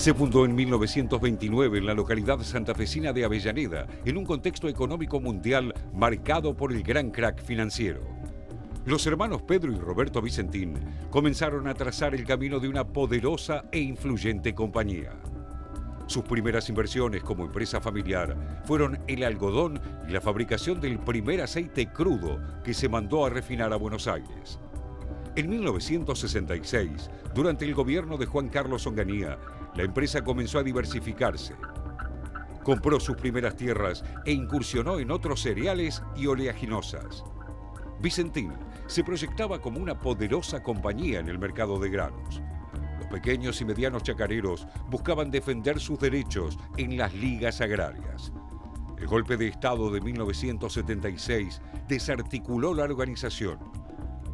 Se fundó en 1929 en la localidad santafesina de Avellaneda, en un contexto económico mundial marcado por el gran crack financiero. Los hermanos Pedro y Roberto Vicentín comenzaron a trazar el camino de una poderosa e influyente compañía. Sus primeras inversiones como empresa familiar fueron el algodón y la fabricación del primer aceite crudo que se mandó a refinar a Buenos Aires. En 1966, durante el gobierno de Juan Carlos Onganía, la empresa comenzó a diversificarse. Compró sus primeras tierras e incursionó en otros cereales y oleaginosas. Vicentín se proyectaba como una poderosa compañía en el mercado de granos. Los pequeños y medianos chacareros buscaban defender sus derechos en las ligas agrarias. El golpe de Estado de 1976 desarticuló la organización.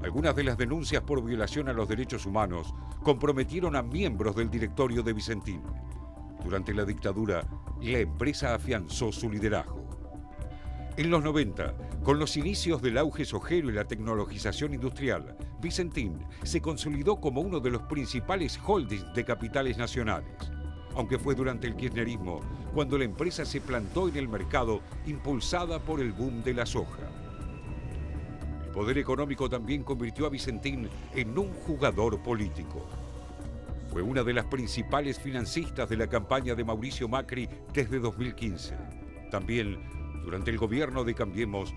Algunas de las denuncias por violación a los derechos humanos comprometieron a miembros del directorio de Vicentín. Durante la dictadura, la empresa afianzó su liderazgo. En los 90, con los inicios del auge sojero y la tecnologización industrial, Vicentín se consolidó como uno de los principales holdings de capitales nacionales. Aunque fue durante el kirchnerismo cuando la empresa se plantó en el mercado impulsada por el boom de la soja. El poder económico también convirtió a Vicentín en un jugador político. Fue una de las principales financistas de la campaña de Mauricio Macri desde 2015. También, durante el gobierno de Cambiemos,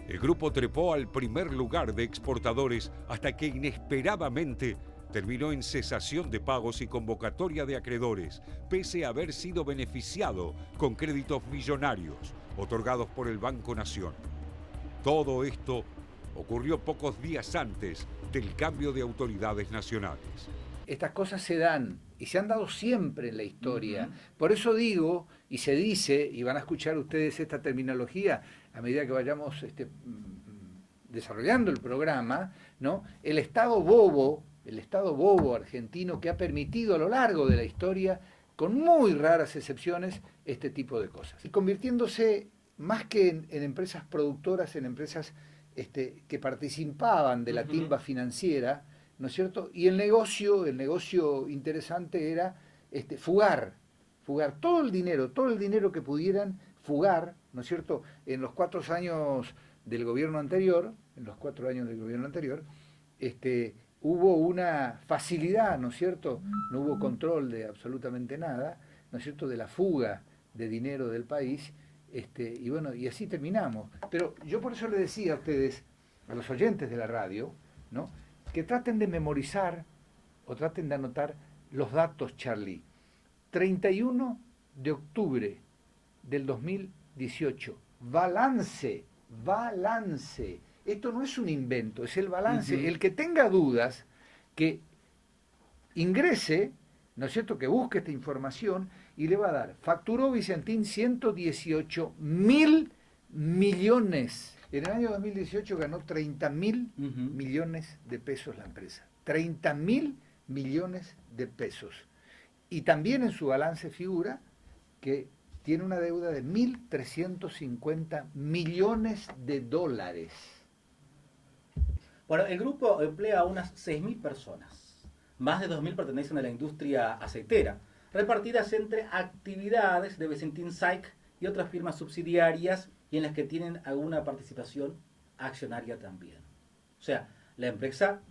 el grupo trepó al primer lugar de exportadores hasta que inesperadamente terminó en cesación de pagos y convocatoria de acreedores, pese a haber sido beneficiado con créditos millonarios otorgados por el Banco Nación. Todo esto ocurrió pocos días antes del cambio de autoridades nacionales. Estas cosas se dan y se han dado siempre en la historia. Por eso digo, y se dice, y van a escuchar ustedes esta terminología a medida que vayamos desarrollando el programa, ¿no? El Estado bobo argentino que ha permitido a lo largo de la historia, con muy raras excepciones, este tipo de cosas. Y convirtiéndose más que en empresas productoras, en empresas que participaban de la timba financiera, ¿no es cierto? Y el negocio interesante era fugar todo el dinero que pudieran fugar, ¿no es cierto? En los 4 años del gobierno anterior, hubo una facilidad, ¿no es cierto? No hubo control de absolutamente nada, ¿no es cierto? De la fuga de dinero del país, y bueno, y así terminamos. Pero yo por eso le decía a ustedes, a los oyentes de la radio, ¿no? Que traten de memorizar o traten de anotar los datos, Charlie. 31 de octubre del 2018. Balance. Esto no es un invento, es el balance. El que tenga dudas, que ingrese, ¿no es cierto?, que busque esta información y le va a dar. Facturó Vicentín 118.000 millones. En el año 2018 ganó 30.000 millones de pesos la empresa. 30.000 millones de pesos. Y también en su balance figura que tiene una deuda de 1.350 millones de dólares. Bueno, el grupo emplea a unas 6.000 personas. Más de 2.000 pertenecen a la industria aceitera, repartidas entre actividades de Vicentín SAIC y otras firmas subsidiarias y en las que tienen alguna participación accionaria también. O sea, la empresa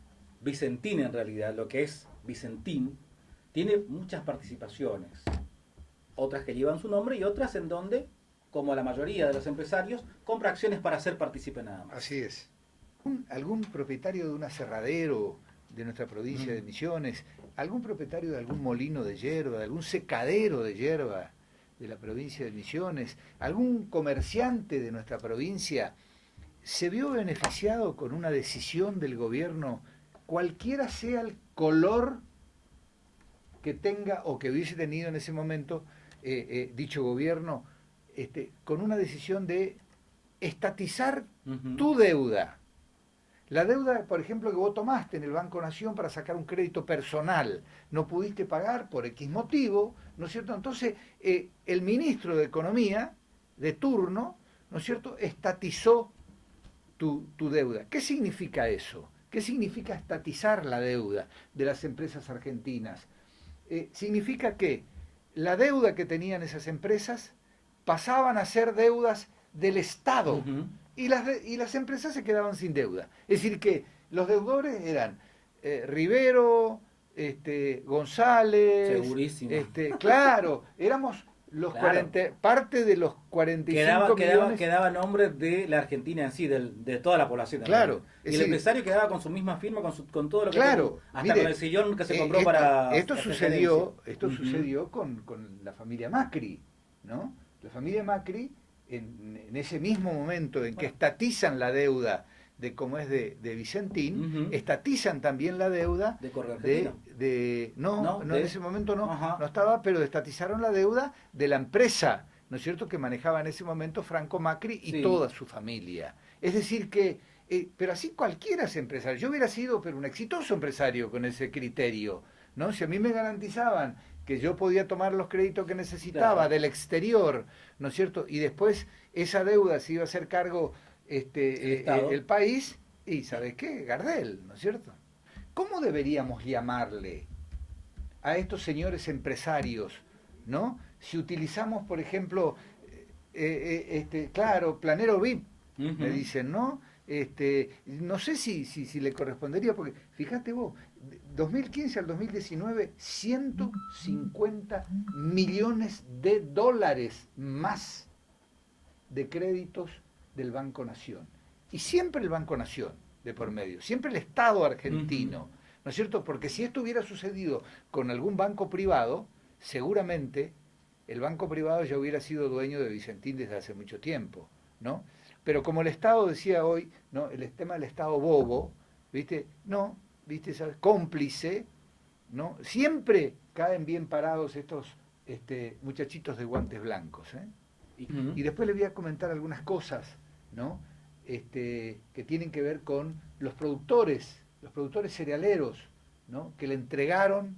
Vicentín, en realidad, lo que es Vicentín, tiene muchas participaciones. Otras que llevan su nombre y otras en donde, como la mayoría de los empresarios, compra acciones para ser partícipe nada más. Así es. ¿Algún propietario de un aserradero de nuestra provincia de Misiones, algún propietario de algún molino de hierba, de algún secadero de hierba de la provincia de Misiones, algún comerciante de nuestra provincia se vio beneficiado con una decisión del gobierno, cualquiera sea el color que tenga o que hubiese tenido en ese momento dicho gobierno, con una decisión de estatizar tu deuda? La deuda, por ejemplo, que vos tomaste en el Banco Nación para sacar un crédito personal, no pudiste pagar por X motivo, ¿no es cierto? Entonces, el ministro de Economía de turno, ¿no es cierto?, estatizó tu deuda. ¿Qué significa eso? ¿Qué significa estatizar la deuda de las empresas argentinas? Significa que la deuda que tenían esas empresas pasaban a ser deudas del Estado. Ujú. Y las empresas se quedaban sin deuda. Es decir, que los deudores eran Rivero, González, Segurísimo. claro, éramos los Claro. parte de los 45 millones. Quedaba nombre de la Argentina en sí, de toda la población. en Claro, realidad. es Y el decir, empresario quedaba con su misma firma, con todo lo que claro, tenía, hasta mire, con el sillón que se compró esto, para esto la sucedió, presidencia. esto Ujú. sucedió con la familia Macri, ¿no? La familia Macri, en ese mismo momento en que Bueno. estatizan la deuda de como es de Vicentín, Ujú. estatizan también la deuda De Correo Argentino. no, No, en ese momento no, Ajá. no estaba, pero estatizaron la deuda de la empresa, ¿no es cierto?, que manejaba en ese momento Franco Macri y Sí. toda su familia. Es decir que, pero así cualquiera es empresario. Yo hubiera sido, pero un exitoso empresario con ese criterio, ¿no? Si a mí me garantizaban que yo podía tomar los créditos que necesitaba Claro. del exterior, ¿no es cierto? Y después esa deuda se iba a hacer cargo Estado. el país, y ¿sabes qué? Gardel, ¿no es cierto? ¿Cómo deberíamos llamarle a estos señores empresarios, ¿no? Si utilizamos, por ejemplo, claro, planero VIP, Ujú. me dicen, ¿no? No sé si le correspondería, porque fíjate vos, 2015 al 2019, 150 millones de dólares más de créditos del Banco Nación. Y siempre el Banco Nación de por medio, siempre el Estado argentino, ¿no es cierto? Porque si esto hubiera sucedido con algún banco privado, seguramente el banco privado ya hubiera sido dueño de Vicentín desde hace mucho tiempo, ¿no? Pero como el Estado decía hoy, ¿no? El tema del Estado bobo, ¿viste? No, ¿viste? ¿Sabes? Cómplice, ¿no? Siempre caen bien parados estos muchachitos de guantes blancos, ¿eh? Ujú. Y después le voy a comentar algunas cosas, ¿no? Que tienen que ver con los productores cerealeros, ¿no? Que le entregaron,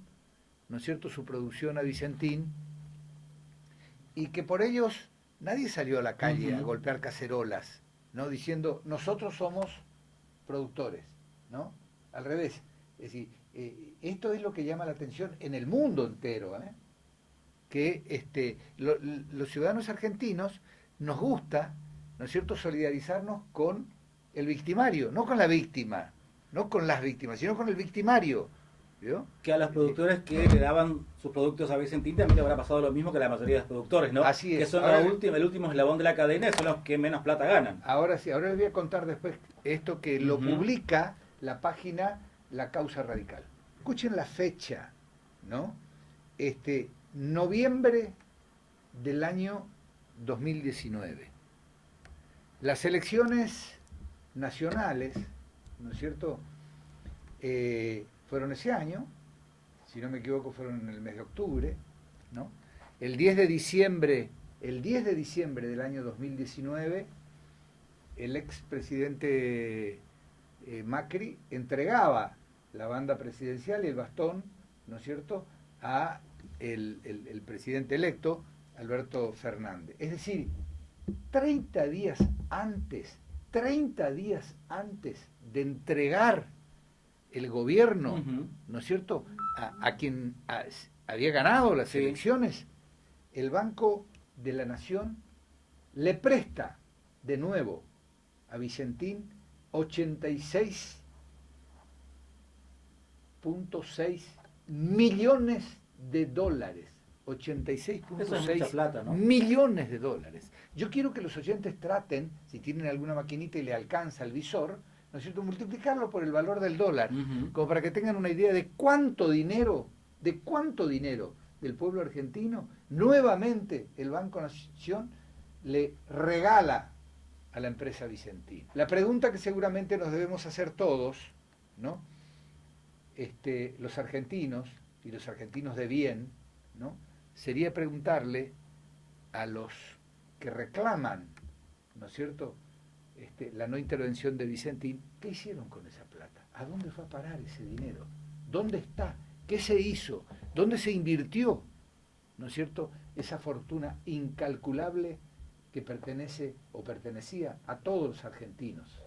¿no es cierto?, su producción a Vicentín, y que por ellos nadie salió a la calle a Ujú. golpear cacerolas, ¿no? Diciendo, nosotros somos productores, ¿no? Al revés. Es decir, esto es lo que llama la atención en el mundo entero, ¿eh? Que los ciudadanos argentinos nos gusta, ¿no es cierto?, solidarizarnos con el victimario, no con la víctima, no con las víctimas, sino con el victimario. ¿Vio? Que a los productores que le daban sus productos a Vicentín también le habrá pasado lo mismo que a la mayoría de los productores, ¿no? Así es. Que son Ahora, el último eslabón de la cadena y son los que menos plata ganan. Ahora sí, ahora les voy a contar después esto que lo Ujú. publica la página La Causa Radical. Escuchen la fecha, ¿no? Noviembre del año 2019. Las elecciones nacionales, ¿no es cierto?, fueron ese año, si no me equivoco fueron en el mes de octubre, ¿no? El 10 de diciembre del año 2019, el expresidente Macri entregaba la banda presidencial y el bastón, ¿no es cierto?, a el presidente electo, Alberto Fernández. Es decir, 30 días antes de entregar el gobierno, Ujú. ¿no es cierto?, a quien había ganado las Sí. elecciones, el Banco de la Nación le presta de nuevo a Vicentín 86.6 millones de dólares. Eso es mucha 86.6 plata, ¿no? millones de dólares. Yo quiero que los oyentes traten, si tienen alguna maquinita y le alcanza el visor, ¿no es cierto?, multiplicarlo por el valor del dólar, Ujú. como para que tengan una idea de cuánto dinero del pueblo argentino, nuevamente el Banco Nación le regala a la empresa Vicentín. La pregunta que seguramente nos debemos hacer todos, ¿no?, los argentinos y los argentinos de bien, ¿no?, sería preguntarle a los que reclaman, ¿no es cierto?, la no intervención de Vicentín, ¿qué hicieron con esa plata? ¿A dónde fue a parar ese dinero? ¿Dónde está? ¿Qué se hizo? ¿Dónde se invirtió, ¿no es cierto?, esa fortuna incalculable que pertenece o pertenecía a todos los argentinos?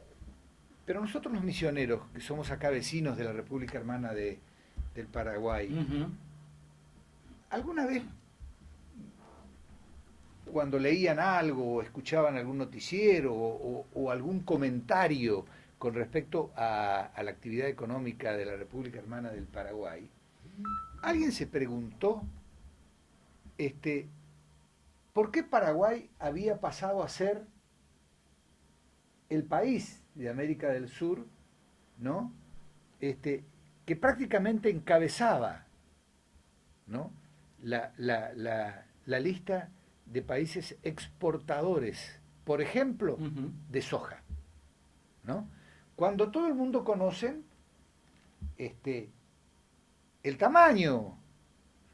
Pero nosotros los misioneros, que somos acá vecinos de la República Hermana del Paraguay, Ujú. ¿alguna vez cuando leían algo o escuchaban algún noticiero o algún comentario con respecto a la actividad económica de la República Hermana del Paraguay, alguien se preguntó por qué Paraguay había pasado a ser el país de América del Sur, ¿no? Que prácticamente encabezaba, ¿no? la lista de países exportadores, por ejemplo, de soja, ¿no? Cuando todo el mundo conoce el tamaño,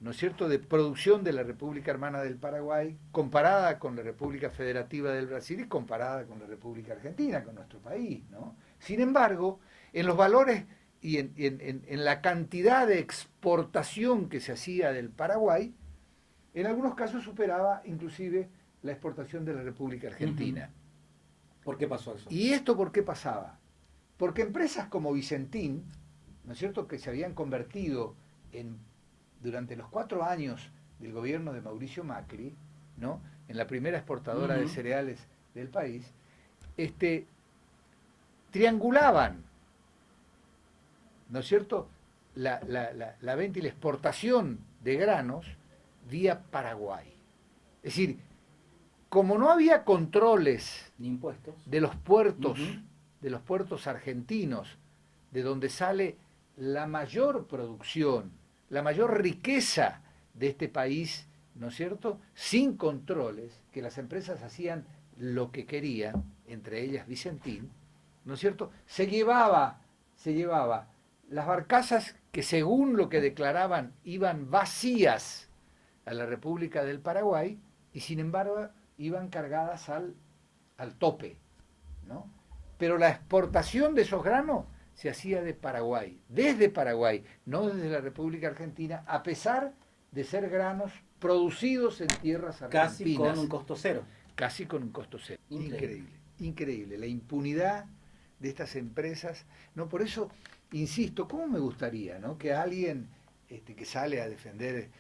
¿no es cierto?, de producción de la República Hermana del Paraguay, comparada con la República Federativa del Brasil y comparada con la República Argentina, con nuestro país, ¿no? Sin embargo, en los valores y en la cantidad de exportación que se hacía del Paraguay, en algunos casos superaba inclusive la exportación de la República Argentina. ¿Por qué pasó eso? ¿Y esto por qué pasaba? Porque empresas como Vicentín, ¿no es cierto?, que se habían convertido durante los 4 años del gobierno de Mauricio Macri, ¿no?, en la primera exportadora de cereales del país, triangulaban, ¿no es cierto?, la venta y la exportación de granos vía Paraguay. Es decir, como no había controles ni impuestos de los puertos, de los puertos argentinos, de donde sale la mayor producción, la mayor riqueza de este país, ¿no es cierto?, sin controles, que las empresas hacían lo que querían, entre ellas Vicentín, ¿no es cierto?, se llevaba las barcazas que según lo que declaraban iban vacías a la República del Paraguay y sin embargo iban cargadas al tope, ¿no? Pero la exportación de esos granos se hacía de Paraguay, desde Paraguay, no desde la República Argentina, a pesar de ser granos producidos en tierras argentinas. Casi con un costo cero. Casi con un costo cero. Increíble, increíble. La impunidad de estas empresas. No, por eso, insisto, ¿cómo me gustaría, ¿no?, que alguien que sale a defender,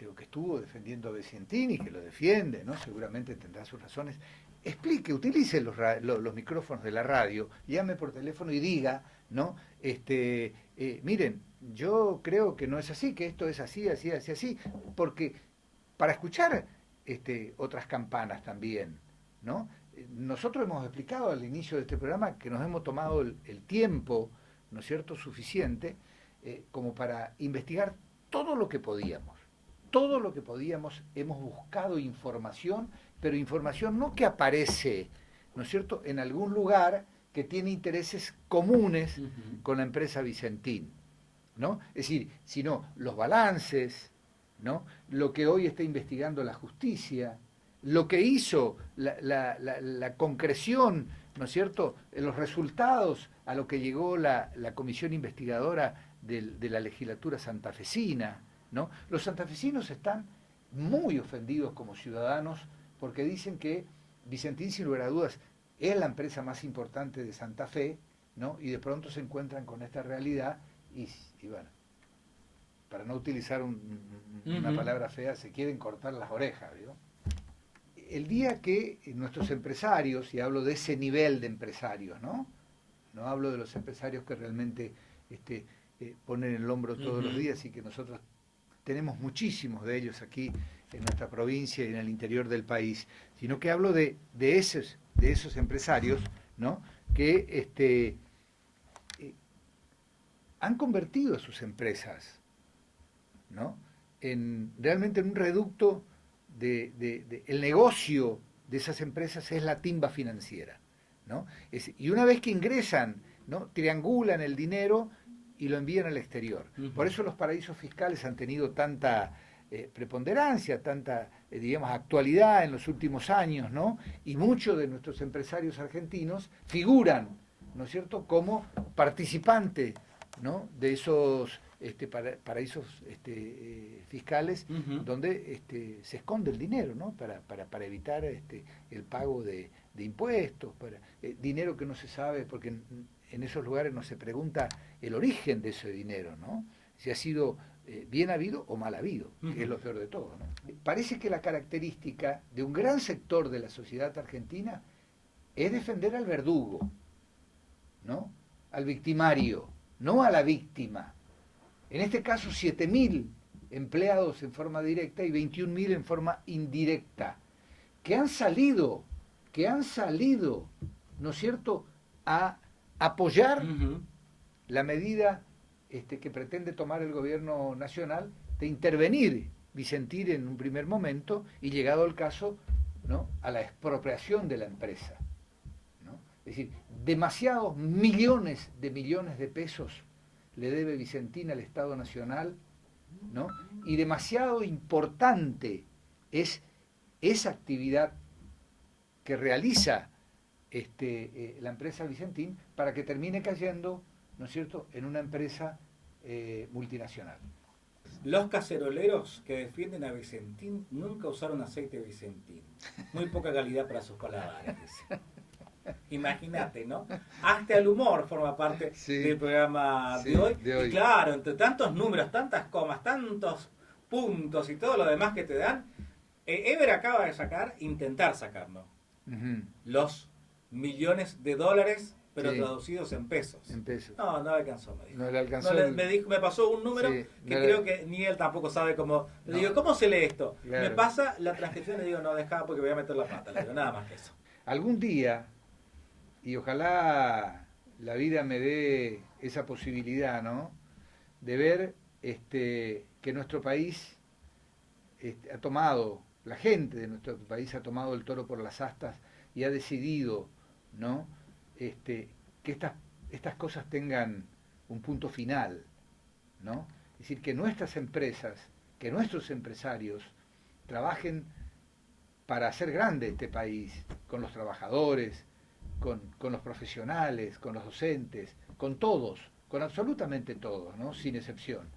o que estuvo defendiendo a Vicentín y que lo defiende, ¿no?, seguramente tendrá sus razones, explique, utilice los micrófonos de la radio, llame por teléfono y diga, ¿no?, miren, yo creo que no es así, que esto es así, así, así, así, porque para escuchar otras campanas también, ¿no? Nosotros hemos explicado al inicio de este programa que nos hemos tomado el tiempo, ¿no es cierto?, suficiente como para investigar todo lo que podíamos. Todo lo que podíamos, hemos buscado información, pero información no que aparece, ¿no es cierto?, en algún lugar que tiene intereses comunes con la empresa Vicentín, ¿no? Es decir, sino los balances, ¿no?, lo que hoy está investigando la justicia, lo que hizo la concreción, ¿no es cierto?, los resultados a lo que llegó la comisión investigadora de la legislatura santafesina, ¿no? Los santafesinos están muy ofendidos como ciudadanos porque dicen que Vicentín, sin lugar a dudas, es la empresa más importante de Santa Fe, ¿no?, y de pronto se encuentran con esta realidad y bueno, para no utilizar una palabra fea, se quieren cortar las orejas, ¿no? El día que nuestros empresarios, y hablo de ese nivel de empresarios, ¿no?, no hablo de los empresarios que realmente ponen el hombro todos los días y que nosotros tenemos muchísimos de ellos aquí en nuestra provincia y en el interior del país, sino que hablo de esos empresarios, ¿no?, que han convertido a sus empresas, ¿no?, realmente en un reducto el negocio de esas empresas es la timba financiera, ¿no? Y una vez que ingresan, ¿no?, triangulan el dinero y lo envían al exterior. Por eso los paraísos fiscales han tenido tanta preponderancia, tanta, digamos, actualidad en los últimos años, ¿no? Y muchos de nuestros empresarios argentinos figuran, ¿no es cierto?, como participantes, ¿no?, de esos paraísos fiscales donde se esconde el dinero, ¿no?, para evitar el pago de impuestos, dinero que no se sabe, porque en esos lugares no se pregunta el origen de ese dinero, ¿no?, si ha sido bien habido o mal habido, que es lo peor de todo, ¿no? Parece que la característica de un gran sector de la sociedad argentina es defender al verdugo, ¿no? Al victimario, no a la víctima. En este caso, 7.000 empleados en forma directa y 21.000 en forma indirecta, que han salido, ¿no es cierto?, a apoyar la medida que pretende tomar el gobierno nacional de intervenir Vicentín en un primer momento y, llegado el caso, ¿no?, a la expropiación de la empresa, ¿no? Es decir, demasiados millones de pesos le debe Vicentín al Estado Nacional, ¿no? Y demasiado importante es esa actividad que realiza la empresa Vicentín para que termine cayendo, ¿no es cierto?, en una empresa multinacional. Los caceroleros que defienden a Vicentín nunca usaron aceite Vicentín. Muy poca calidad para sus paladares, dice. Imagínate, ¿no? Hasta el humor forma parte del programa de hoy. Y claro, entre tantos números, tantas comas, tantos puntos y todo lo demás que te dan, Ever acaba de intentar sacarlo. Los millones de dólares, pero traducidos en pesos. En pesos. No alcanzó, me dijo. No le alcanzó. Me pasó un número que creo que ni él tampoco sabe cómo. Le digo, ¿cómo se lee esto? Claro. Me pasa la transcripción y le digo, no, deja porque voy a meter la pata. Le digo, nada más que eso. Algún día, y ojalá la vida me dé esa posibilidad, ¿no?, de ver que nuestro país ha tomado, la gente de nuestro país ha tomado el toro por las astas y ha decidido, ¿no?, que estas cosas tengan un punto final, ¿no? Es decir, que nuestras empresas, que nuestros empresarios trabajen para hacer grande este país, con los trabajadores, con los profesionales, con los docentes, con todos, con absolutamente todos, ¿no?, sin excepción.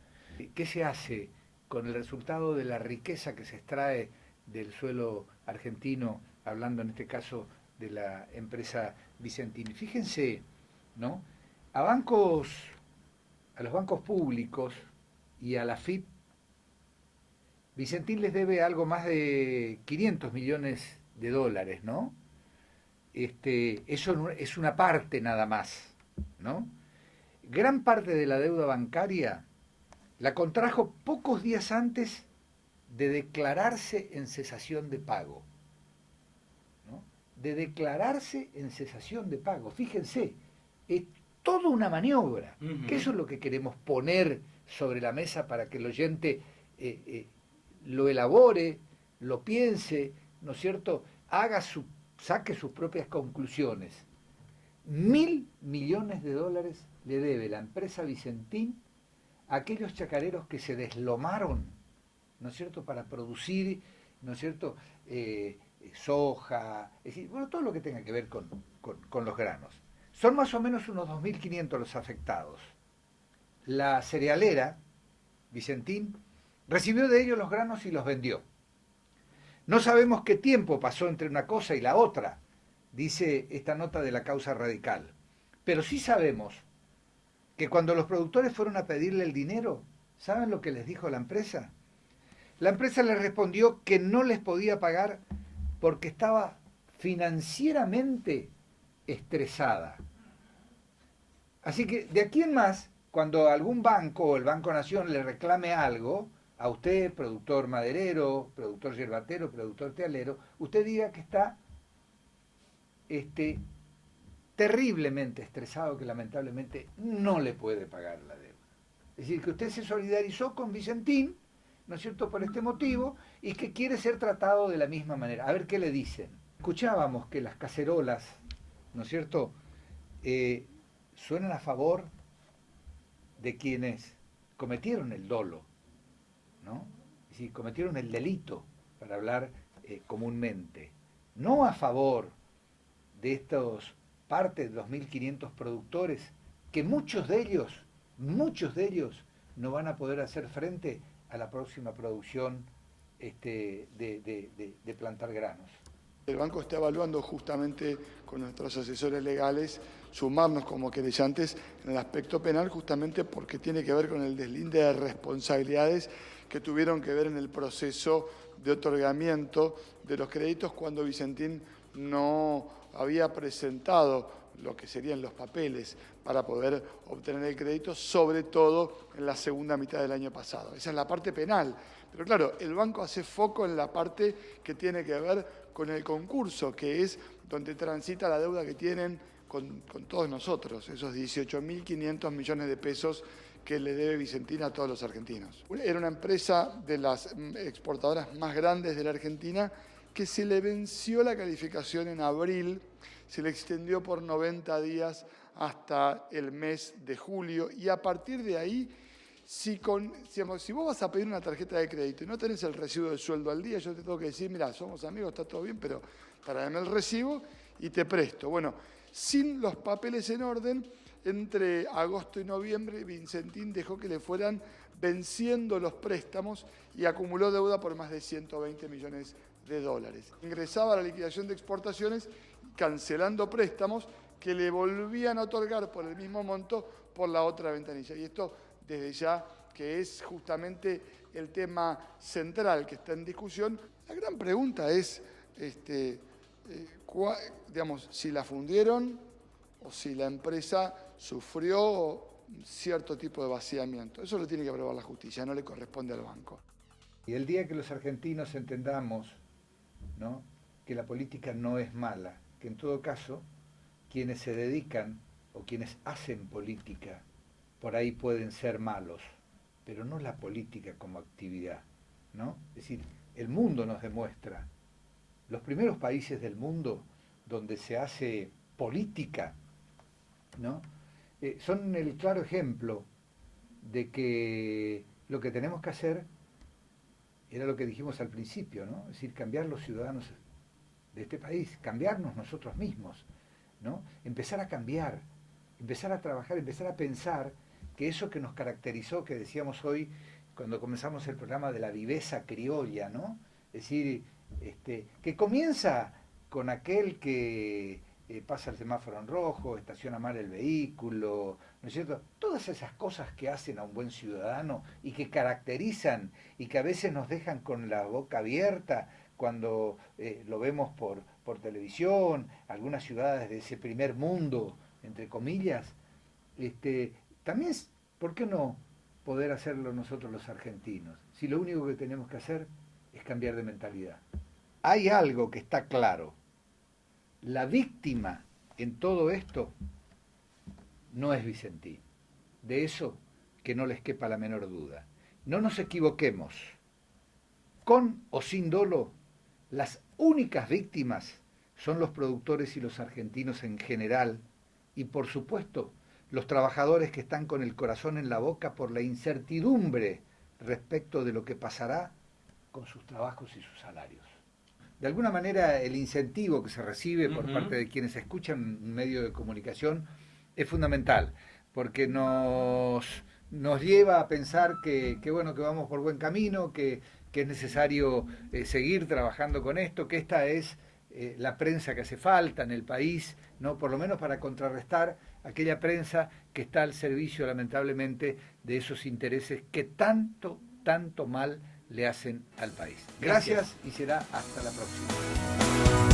¿Qué se hace con el resultado de la riqueza que se extrae del suelo argentino, hablando en este caso de la empresa Vicentín? Fíjense, ¿no?, a los bancos públicos y a la AFIP, Vicentín les debe algo más de 500 millones de dólares, ¿no? Eso es una parte nada más, ¿no? Gran parte de la deuda bancaria la contrajo pocos días antes de declararse en cesación de pago, ¿no? De declararse en cesación de pago. Fíjense, es toda una maniobra, que eso es lo que queremos poner sobre la mesa para que el oyente lo elabore, lo piense, ¿no es cierto?, saque sus propias conclusiones. 1.000 millones de dólares le debe la empresa Vicentín a aquellos chacareros que se deslomaron, ¿no es cierto?, para producir, ¿no es cierto?, soja, es decir, bueno, todo lo que tenga que ver con los granos. Son más o menos unos 2.500 los afectados. La cerealera, Vicentín, recibió de ellos los granos y los vendió. No sabemos qué tiempo pasó entre una cosa y la otra, dice esta nota de La Causa Radical. Pero sí sabemos que cuando los productores fueron a pedirle el dinero, ¿saben lo que les dijo la empresa? La empresa les respondió que no les podía pagar porque estaba financieramente estresada. Así que de aquí en más, cuando algún banco o el Banco Nación le reclame algo a usted, productor maderero, productor yerbatero, productor tealero, usted diga que está terriblemente estresado, que lamentablemente no le puede pagar la deuda. Es decir, que usted se solidarizó con Vicentín, ¿no es cierto?, por este motivo, y que quiere ser tratado de la misma manera. A ver qué le dicen. Escuchábamos que las cacerolas, ¿no es cierto?, suenan a favor de quienes cometieron el dolo, ¿no? Es decir, cometieron el delito, para hablar comúnmente. No a favor de estos parte de 2.500 productores, que muchos de ellos no van a poder hacer frente a la próxima producción de plantar granos. El banco está evaluando justamente con nuestros asesores legales sumarnos como querellantes en el aspecto penal, justamente porque tiene que ver con el deslinde de responsabilidades que tuvieron que ver en el proceso de otorgamiento de los créditos cuando Vicentín no había presentado lo que serían los papeles para poder obtener el crédito, sobre todo en la segunda mitad del año pasado. Esa es la parte penal. Pero claro, el banco hace foco en la parte que tiene que ver con el concurso, que es donde transita la deuda que tienen con todos nosotros, esos 18.500 millones de pesos que le debe Vicentín a todos los argentinos. Era una empresa de las exportadoras más grandes de la Argentina que se le venció la calificación en abril, se le extendió por 90 días hasta el mes de julio y a partir de ahí, si vos vas a pedir una tarjeta de crédito y no tenés el recibo del sueldo al día, yo te tengo que decir, mira, somos amigos, está todo bien, pero tráeme el recibo y te presto. Bueno, sin los papeles en orden, entre agosto y noviembre, Vicentín dejó que le fueran venciendo los préstamos y acumuló deuda por más de 120 millones de dólares. Ingresaba a la liquidación de exportaciones cancelando préstamos que le volvían a otorgar por el mismo monto por la otra ventanilla. Y esto desde ya que es justamente el tema central que está en discusión. La gran pregunta es, si la fundieron o si la empresa sufrió cierto tipo de vaciamiento. Eso lo tiene que aprobar la justicia, no le corresponde al banco. Y el día que los argentinos entendamos, ¿no?, que la política no es mala, que en todo caso quienes se dedican o quienes hacen política por ahí pueden ser malos, pero no la política como actividad, ¿no? Es decir, el mundo nos demuestra, los primeros países del mundo donde se hace política, ¿no?, son el claro ejemplo de que lo que tenemos que hacer era lo que dijimos al principio, ¿no? Es decir, cambiar los ciudadanos de este país, cambiarnos nosotros mismos, ¿no? Empezar a cambiar, empezar a trabajar, empezar a pensar que eso que nos caracterizó, que decíamos hoy cuando comenzamos el programa de la viveza criolla, ¿no? Es decir, que comienza con aquel que pasa el semáforo en rojo, estaciona mal el vehículo, ¿no es cierto? Todas esas cosas que hacen a un buen ciudadano y que caracterizan y que a veces nos dejan con la boca abierta cuando lo vemos por televisión, algunas ciudades de ese primer mundo, entre comillas, también, ¿por qué no poder hacerlo nosotros los argentinos? Si lo único que tenemos que hacer es cambiar de mentalidad. Hay algo que está claro. La víctima en todo esto no es Vicentín. De eso que no les quepa la menor duda. No nos equivoquemos. Con o sin dolo, las únicas víctimas son los productores y los argentinos en general y, por supuesto, los trabajadores que están con el corazón en la boca por la incertidumbre respecto de lo que pasará con sus trabajos y sus salarios. De alguna manera, el incentivo que se recibe por parte de quienes escuchan un medio de comunicación es fundamental, porque nos lleva a pensar que vamos por buen camino, que es necesario seguir trabajando con esto, que esta es la prensa que hace falta en el país, ¿no? Por lo menos para contrarrestar aquella prensa que está al servicio, lamentablemente, de esos intereses que tanto mal le hacen al país. Gracias y será hasta la próxima.